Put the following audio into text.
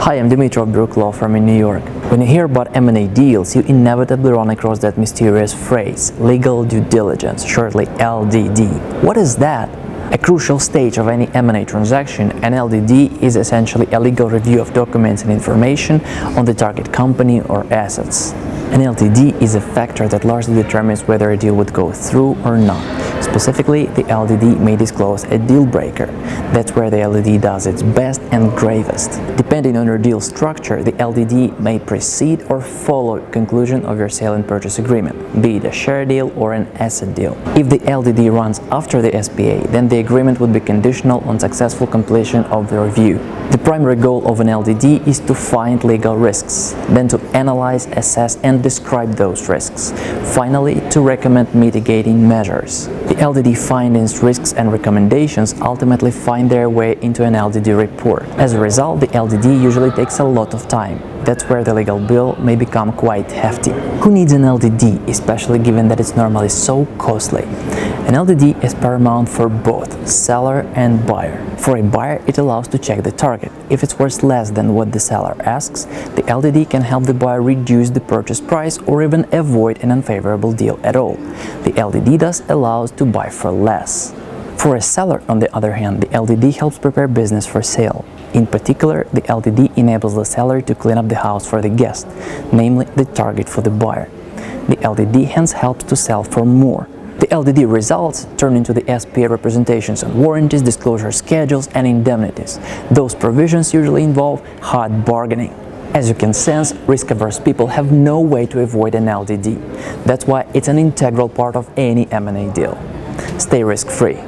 Hi, I'm Dimitri of Biryuk law firm in New York. When you hear about M&A deals, you inevitably run across that mysterious phrase, legal due diligence, shortly LDD. What is that? A crucial stage of any M&A transaction, an LDD is essentially a legal review of documents and information on the target company or assets. An LDD is a factor that largely determines whether a deal would go through or not. Specifically, the LDD may disclose a deal breaker. That's where the LDD does its best and gravest. Depending on your deal structure, the LDD may precede or follow conclusion of your sale and purchase agreement, be it a share deal or an asset deal. If the LDD runs after the SPA, then the agreement would be conditional on successful completion of the review. The primary goal of an LDD is to find legal risks, then to analyze, assess, and describe those risks. Finally, to recommend mitigating measures. The LDD findings, risks, and recommendations ultimately find their way into an LDD report. As a result, the LDD usually takes a lot of time. That's where the legal bill may become quite hefty. Who needs an LDD, especially given that it's normally so costly? An LDD is paramount for both seller and buyer. For a buyer, it allows to check the target. If it's worth less than what the seller asks, the LDD can help the buyer reduce the purchase price or even avoid an unfavorable deal at all. The LDD thus allows to buy for less. For a seller, on the other hand, the LDD helps prepare business for sale. In particular, the LDD enables the seller to clean up the house for the guest, namely the target for the buyer. The LDD hence helps to sell for more. The LDD results turn into the SPA representations on warranties, disclosure schedules, and indemnities. Those provisions usually involve hard bargaining. As you can sense, risk-averse people have no way to avoid an LDD. That's why it's an integral part of any M&A deal. Stay risk-free.